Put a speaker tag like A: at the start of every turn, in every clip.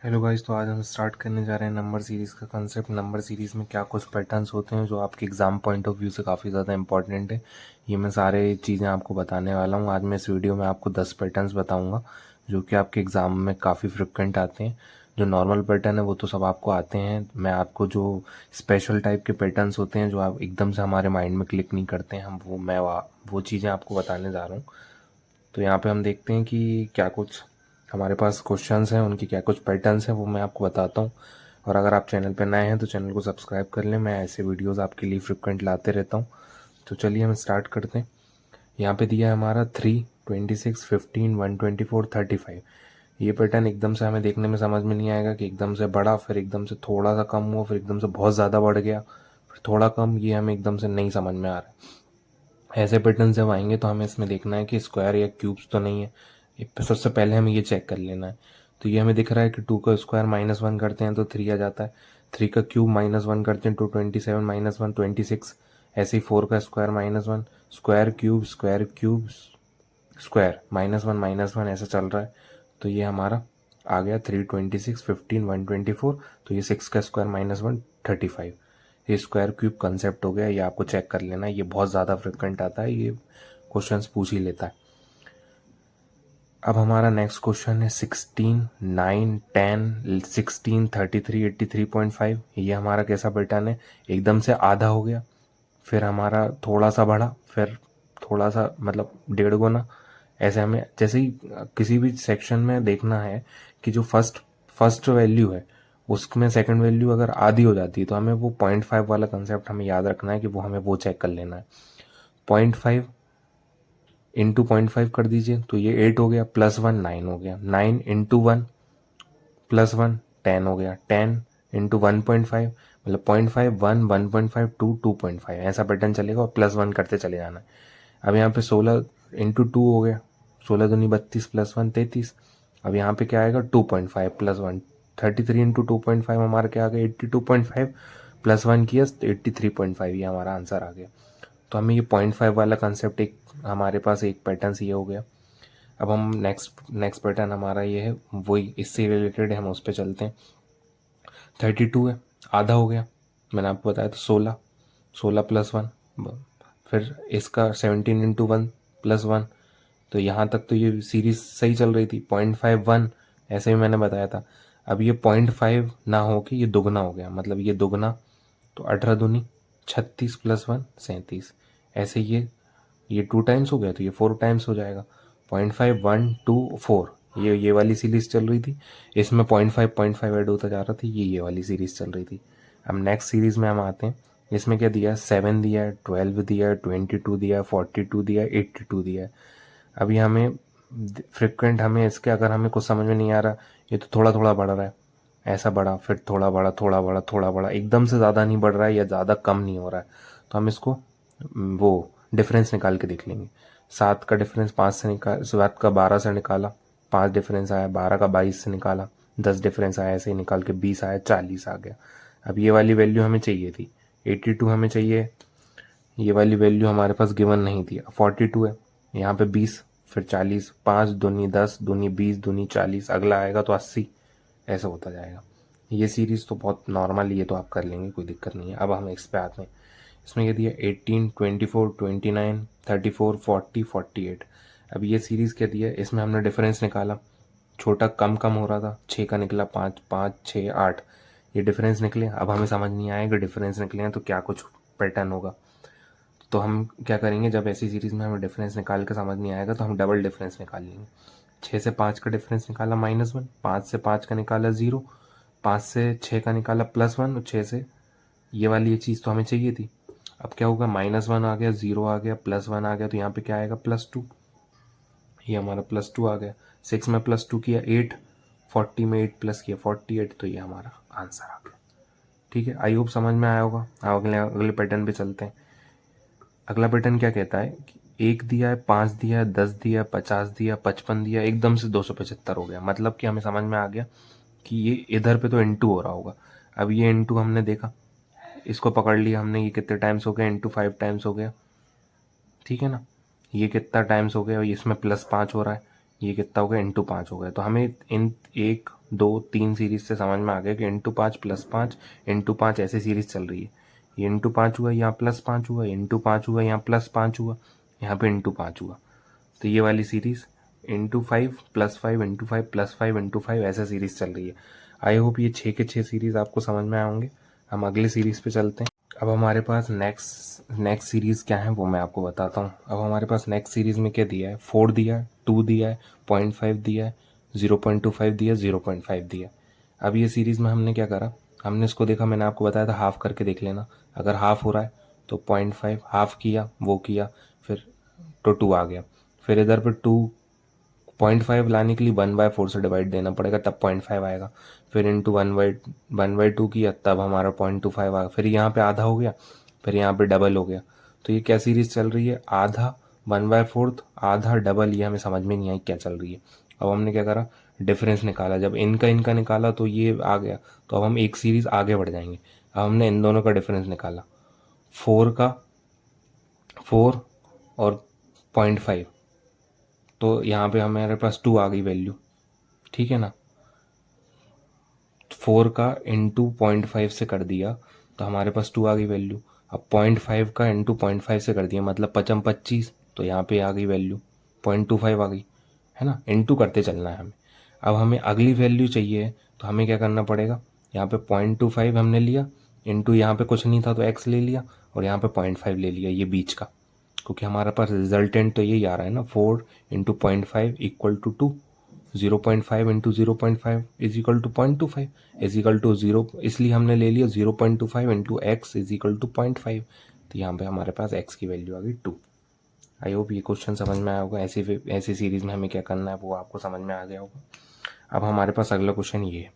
A: Hello guys, तो आज हम स्टार्ट करने जा रहे हैं नंबर सीरीज़ का कंसेप्ट। नंबर सीरीज़ में क्या कुछ पैटर्न्स होते हैं जो आपके एग्ज़ाम पॉइंट ऑफ व्यू से काफ़ी ज़्यादा इंपॉर्टेंट है। ये मैं सारे चीज़ें आपको बताने वाला हूँ। आज मैं इस वीडियो में आपको 10 पैटर्न्स बताऊँगा जो कि आपके एग्ज़ाम में काफ़ी फ्रिक्वेंट आते हैं। जो नॉर्मल पैटर्न है वो तो सब आपको आते हैं। मैं आपको जो स्पेशल टाइप के पैटर्न्स होते हैं जो आप एकदम से हमारे माइंड में क्लिक नहीं करते हैं, वो चीज़ें आपको बताने जा रहा हूँ। तो यहाँ पे हम देखते हैं कि क्या कुछ हमारे पास क्वेश्चंस हैं, उनकी क्या कुछ पैटर्न्स हैं, वो मैं आपको बताता हूँ। और अगर आप चैनल पर नए हैं तो चैनल को सब्सक्राइब कर लें, मैं ऐसे वीडियोस आपके लिए फ्रिक्वेंट लाते रहता हूँ। तो चलिए हम स्टार्ट करते हैं। यहाँ पे दिया है हमारा 3, 26, 15, 124, 35। ये पैटर्न एकदम से हमें देखने में समझ में नहीं आएगा कि एकदम से बढ़ा, फिर एकदम से थोड़ा सा कम हुआ, फिर एकदम से बहुत ज़्यादा बढ़ गया, फिर थोड़ा कम। ये हमें एकदम से नहीं समझ में आ रहा है। ऐसे पैटर्न जब आएंगे तो हमें इसमें देखना है कि स्क्वायर या क्यूब्स तो नहीं है। सबसे पहले हमें ये चेक कर लेना है। तो ये हमें दिख रहा है कि 2 का स्क्वायर -1 करते हैं तो 3 आ जाता है। 3 का क्यूब -1 करते हैं तो 27, -1 26। ऐसे ही 4 का square -1, square cube square cube square -1 ऐसा चल रहा है। तो ये हमारा आ गया 3, 26, 15, 124। तो ये 6 का स्क्वायर -1 35। ये स्क्वायर क्यूब कंसेप्ट हो गया। ये आपको चेक कर लेना है, ये बहुत ज़्यादा फ्रिक्वेंट आता है, ये क्वेश्चंस पूछ ही लेता है। अब हमारा नेक्स्ट क्वेश्चन है 16, 9, 10, 16, 33, 83.5। ये हमारा कैसा पैटर्न है? एकदम से आधा हो गया, फिर हमारा थोड़ा सा बढ़ा, फिर थोड़ा सा मतलब 1.5 गुना। ऐसे हमें जैसे ही किसी भी सेक्शन में देखना है कि जो फर्स्ट फर्स्ट वैल्यू है उसमें सेकंड वैल्यू अगर आधी हो जाती है तो हमें वो 0.5 वाला कंसेप्ट हमें याद रखना है कि वो हमें वो चेक कर लेना है। 0.5 इंटू 0.5 कर दीजिए तो ये 8 हो गया, +1 9 हो गया। 9 इंटू 1 +1 10 हो गया। 10 इंटू 1.5 मतलब 0.5 1 1.5 2 2.5 ऐसा पैटर्न चलेगा और +1 करते चले जाना है। अब यहाँ पे 16 इंटू 2 हो गया, 16 दूनी 32 +1 33। अब यहाँ पे क्या आएगा 2.5 +1 33 इंटू 2.5 हमारा क्या आ गया 82.5, +1 किया तो 83.5। ये हमारा आंसर आ गया। तो हमें ये 0.5 वाला कंसेप्ट एक हमारे पास एक पैटर्न से ये हो गया। अब हम नेक्स्ट पैटर्न हमारा ये है, वही इससे रिलेटेड है, हम उस पर चलते हैं। 32 है, आधा हो गया, मैंने आपको बताया था 16, 16 +1, फिर इसका 17 इंटू 1 +1। तो यहाँ तक तो ये सीरीज सही चल रही थी। 0.5 1 ऐसे भी मैंने बताया था। अब ये 0.5 ना हो के ये दुगना हो गया, मतलब ये दुगना तो 18 दूनी 36 +1 37। ऐसे ये 2 टाइम्स हो गया तो ये 4 टाइम्स हो जाएगा। 0.5 1 2 4 ये वाली सीरीज चल रही थी। इसमें 0.5 ऐड होता जा रहा था, ये वाली सीरीज चल रही थी। अब नेक्स्ट सीरीज में हम आते हैं। इसमें क्या दिया है? 7 दिया है, 12 दिया है, 22 दिया है, 42 दिया है, 82 दिया है। अभी हमें फ्रिक्वेंट हमें इसके अगर हमें कुछ समझ में नहीं आ रहा, ये तो थोड़ा थोड़ा बढ़ रहा है, ऐसा बढ़ा फिर थोड़ा बढ़ा थोड़ा बढ़ा थोड़ा बढ़ा, एकदम से ज़्यादा नहीं बढ़ रहा है या ज़्यादा कम नहीं हो रहा है। तो हम इसको वो डिफरेंस निकाल के देख लेंगे। 7 का डिफरेंस 5 से निकाल, 7 का 12 से निकाला, 5 डिफरेंस आया। 12 का 22 से निकाला, 10 डिफरेंस आया, ऐसे ही निकाल के 20 आया, 40 आ गया। अब ये वाली वैल्यू हमें चाहिए थी, 82 हमें चाहिए। ये वाली वैल्यू हमारे पास गिवन नहीं थी। 42 है, यहाँ पे 20 फिर 40, 5 दूनी 10 दूनी 20 दूनी 40, अगला आएगा तो 80, ऐसा होता जाएगा। ये सीरीज़ तो बहुत नॉर्मल, ये तो आप कर लेंगे, कोई दिक्कत नहीं है। अब हम इस पे आते हैं। इसमें क्या दिया? 18 24 29 34 40 48। अब ये सीरीज़ क्या दिया? इसमें हमने डिफरेंस निकाला, छोटा कम कम हो रहा था, 6 का निकला 5 5 6 8, ये डिफरेंस निकले। अब हमें समझ नहीं आएगा डिफरेंस निकले हैं तो क्या कुछ पैटर्न होगा। तो हम क्या करेंगे, जब ऐसी सीरीज़ में हमें डिफरेंस निकाल के समझ नहीं आएगा तो हम डबल डिफरेंस निकाल लेंगे। 6 से 5 का डिफरेंस निकाला -1, 5 से 5 का निकाला 0, 5 से 6 का निकाला +1 और 6 से ये वाली ये चीज़ तो हमें चाहिए थी। अब क्या होगा? -1 आ गया, 0 आ गया, +1 आ गया, तो यहाँ पे क्या आएगा? +2। ये हमारा +2 आ गया। 6 में +2 किया 8, 40 में 8 प्लस किया 48, तो ये हमारा आंसर आ गया। ठीक है, आई होप समझ में आया होगा। अब अगले अगले पैटर्न पे चलते हैं। अगला पैटर्न क्या कहता है कि 1 दिया है, 5 दिया है, 10 दिया है, 50 दिया, 55 दिया, एकदम से 275 हो गया। मतलब कि हमें समझ में आ गया कि ये इधर पे तो इंटू हो रहा होगा। अब ये इंटू हमने देखा, इसको पकड़ लिया हमने, ये कितने टाइम्स हो गया? इंटू 5 टाइम्स हो गया, ठीक है ना। ये कितना टाइम्स हो गया? इसमें +5 हो रहा है, ये कितना हो गया? इंटू 5 हो गया। तो हमें इन 1 2 3 सीरीज से समझ में आ गया कि इंटू 5 प्लस 5 इंटू 5 ऐसे सीरीज चल रही है। ये इंटू 5 हुआ, यहाँ प्लस 5 हुआ, इंटू 5 हुआ, यहाँ प्लस 5 हुआ, यहाँ पे इंटू 5 हुआ। तो ये वाली series into 5 plus 5 into 5 plus 5 into 5 ऐसा सीरीज चल रही है। आई होप ये 6 के 6 सीरीज आपको समझ में आए होंगे। हम अगले सीरीज पे चलते हैं। अब हमारे पास नेक्स्ट सीरीज़ क्या है वो मैं आपको बताता हूँ। अब हमारे पास नेक्स्ट सीरीज़ में क्या दिया है, 4 दिया है, 2 दिया है, 0.5 दिया है, 0.25 दिया है, 0.5 दिया है। अब ये सीरीज़ में हमने क्या करा, हमने इसको देखा, मैंने आपको बताया था हाफ करके देख लेना। अगर हाफ हो रहा है तो 0.5 हाफ किया, वो किया, फिर तो 2 आ गया। फिर इधर पर 2.5 लाने के लिए 1/4 से डिवाइड देना पड़ेगा, तब 0.5 आएगा। फिर इंटू 1/2 किया, तब हमारा 0.25 आएगा। फिर यहाँ पे आधा हो गया, फिर यहाँ पे डबल हो गया। तो ये क्या सीरीज चल रही है, आधा, 1/4, आधा, डबल, ये हमें समझ में नहीं आई क्या चल रही है। अब हमने क्या करा, डिफरेंस निकाला। जब इनका निकाला तो ये आ गया, तो अब हम एक सीरीज आगे बढ़ जाएंगे। अब हमने इन दोनों का डिफरेंस निकाला, 4 और 0.5, तो यहाँ पे हमारे पास 2 आ गई वैल्यू, ठीक है ना। 4 का इंटू 0.5 से कर दिया तो हमारे पास 2 आ गई वैल्यू। अब 0.5 का इंटू 0.5 से कर दिया, मतलब 25, तो यहाँ पे आ गई वैल्यू 0.25 आ गई, है ना। इंटू करते चलना है हमें। अब हमें अगली वैल्यू चाहिए, तो हमें क्या करना पड़ेगा, यहाँ पे 0.25 हमने लिया, इंटू यहाँ पे कुछ नहीं था तो x ले लिया, और यहाँ पे 0.5 ले लिया, ये बीच का, क्योंकि हमारे पास रिजल्टेंट तो यही आ रहा है ना, 4 into 0.5 equal to 2, 0.5 into 0.5 is equal to 0.25 is equal to 0, इसलिए हमने ले लिया 0.25 into x is equal to 0.5। तो यहाँ पे हमारे पास x की वैल्यू आ गई 2। आई होप ये क्वेश्चन समझ में आया होगा। ऐसी सीरीज में हमें क्या करना है वो आपको समझ में आ गया होगा। अब हमारे पास अगला क्वेश्चन ये है,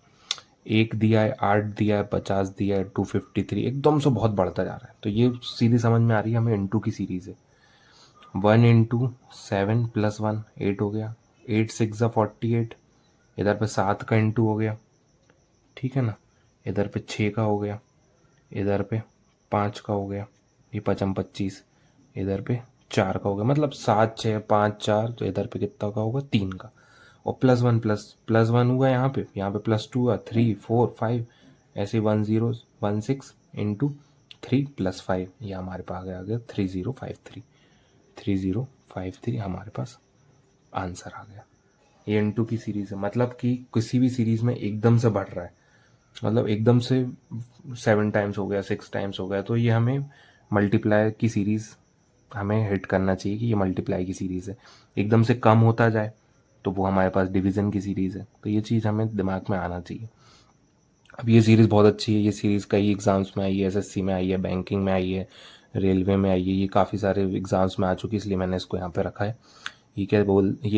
A: 1 दिया है, 8 दिया है, 50 दिया है, 253, एकदम से बहुत बढ़ता जा रहा है। तो ये सीरीज समझ में आ रही है हमें, इंटू की सीरीज है। 1 इंटू 7 प्लस 1 8 हो गया, 8 6 48, इधर पे 7 का इंटू हो गया, ठीक है ना। इधर पे 6 का हो गया, इधर पे 5 का हो गया, ये 25, इधर पे 4 का हो गया, मतलब 7 6 5 4, तो इधर पे कितना का होगा, 3 का। और प्लस वन हुआ यहाँ पे +2 हुआ, 3 4 5, ऐसे 1016 इंटू 3 प्लस 5, ये हमारे पास आ गया 3053 हमारे पास आंसर आ गया। ये इंटू की सीरीज है, मतलब कि किसी भी सीरीज में एकदम से बढ़ रहा है, मतलब एकदम से 7 टाइम्स हो गया, 6 टाइम्स हो गया, तो ये हमें मल्टीप्लाई की सीरीज हमें हिट करना चाहिए कि ये मल्टीप्लाई की सीरीज है। एकदम से कम होता जाए तो वो हमारे पास डिवीज़न की सीरीज़ है, तो ये चीज़ हमें दिमाग में आना चाहिए। अब ये सीरीज़ बहुत अच्छी है, ये सीरीज़ कई एग्ज़ाम्स में आई है, एसएससी में आई है, बैंकिंग में आई है, रेलवे में आई है, ये काफ़ी सारे एग्ज़ाम्स में आ चुकी है, इसलिए मैंने इसको यहाँ पे रखा है। ये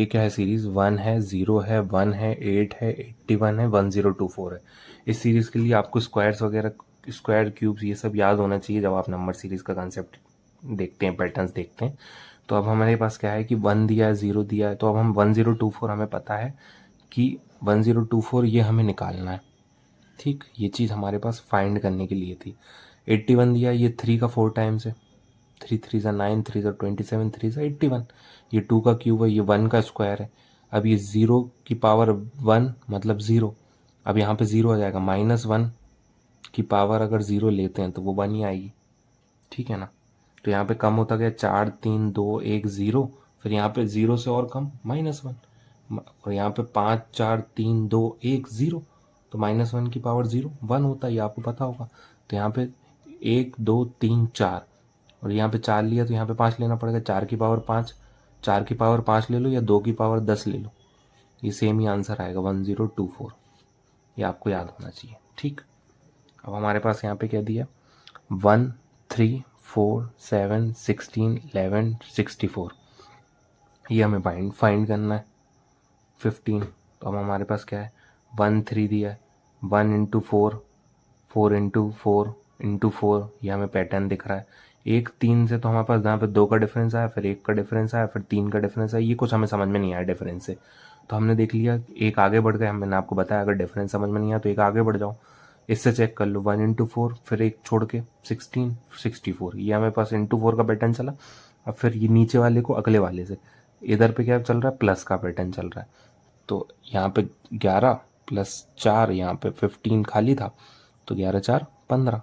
A: क्या है सीरीज़, 1 है, 0 है, 1 है, 8 है, 81 है, 1024 है। इस सीरीज़ के लिए आपको स्क्वायर्स वगैरह, स्क्वायर क्यूब्स, ये सब याद होना चाहिए जब आप नंबर सीरीज़ का कंसेप्ट देखते हैं, पैटर्न्स देखते हैं। तो अब हमारे पास क्या है कि 1 दिया है, 0 दिया है, तो अब हम 1024 हमें पता है कि 1024 ये हमें निकालना है, ठीक। ये चीज़ हमारे पास फाइंड करने के लिए थी। 81 दिया है, ये 3 का 4 टाइम्स है, 3 3 ज़ा 9, 3 ज़ा 27, 3 ज़ा 81। ये 2 का क्यूब है, ये 1 का स्क्वायर है। अब ये 0 की पावर 1 मतलब 0, अब यहाँ पे 0 आ जाएगा, -1 की पावर अगर 0 लेते हैं तो वो 1 ही आएगी, ठीक है ना। तो यहाँ पे कम होता गया, 4 3 2 1 0, फिर यहाँ पे 0 से और कम -1, और यहाँ पे 5 4 3 2 1 0, तो -1 की पावर 0 1 होता है, ये आपको पता होगा। तो यहाँ पे 1 2 3 4, और यहाँ पे 4 लिया तो यहाँ पे 5 लेना पड़ेगा, 4 की पावर 5, 4 की पावर 5 ले लो या 2 की पावर 10 ले लो, ये सेम ही आंसर आएगा 1024, ये आपको याद होना चाहिए, ठीक। अब हमारे पास यहाँ पे क्या दिया, 1 3 4 7 16 11 64, ये हमें फाइंड करना है। 15, तो अब हमारे पास क्या है, 1 3 दिया है, 1 इंटू 4, 4 इंटू 4 इंटू 4, ये हमें पैटर्न दिख रहा है। 1 3 से तो हमारे पास जहाँ पे 2 का डिफरेंस आया, फिर 1 का डिफरेंस आया, फिर 3 का डिफरेंस आया, ये कुछ हमें समझ में नहीं आया डिफरेंस से, तो हमने देख लिया एक आगे बढ़ गए। मैंने आपको बताया अगर डिफरेंस समझ में नहीं आया तो एक आगे बढ़ जाओ, इससे चेक कर लो, 1 इंटू 4, फिर एक छोड़ के 16 64, ये हमारे पास इंटू 4 का पैटर्न चला। अब फिर ये नीचे वाले को अगले वाले से, इधर पे क्या चल रहा है, प्लस का पैटर्न चल रहा है, तो यहाँ पे 11 +4, यहाँ पे 15 खाली था तो 11 4 15,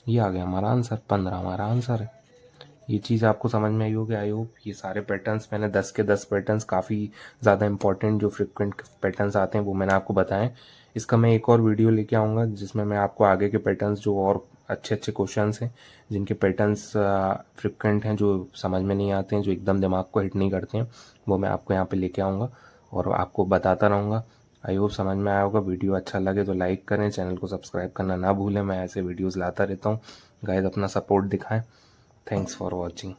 A: ये आ गया हमारा आंसर। 15 हमारा आंसर है। ये चीज़ आपको समझ में आई होगी। आई होप ये सारे पैटर्न्स मैंने 10 के 10 पैटर्न्स काफ़ी ज़्यादा इंपॉर्टेंट जो फ्रिक्वेंट पैटर्न्स आते हैं वो मैंने आपको बताएं। इसका मैं एक और वीडियो लेके आऊँगा जिसमें मैं आपको आगे के पैटर्न्स जो और अच्छे अच्छे क्वेश्चंस हैं जिनके पैटर्न्स फ्रिक्वेंट हैं, जो समझ में नहीं आते हैं, जो एकदम दिमाग को हिट नहीं करते हैं, वो मैं आपको यहाँ पे लेके आऊँगा और आपको बताता रहूँगा। आई होप समझ में आया होगा। वीडियो अच्छा लगे तो लाइक करें, चैनल को सब्सक्राइब करना ना भूलें। मैं ऐसे वीडियोज़ लाता रहता हूँ। गाइस अपना सपोर्ट दिखाएं। Thanks for watching.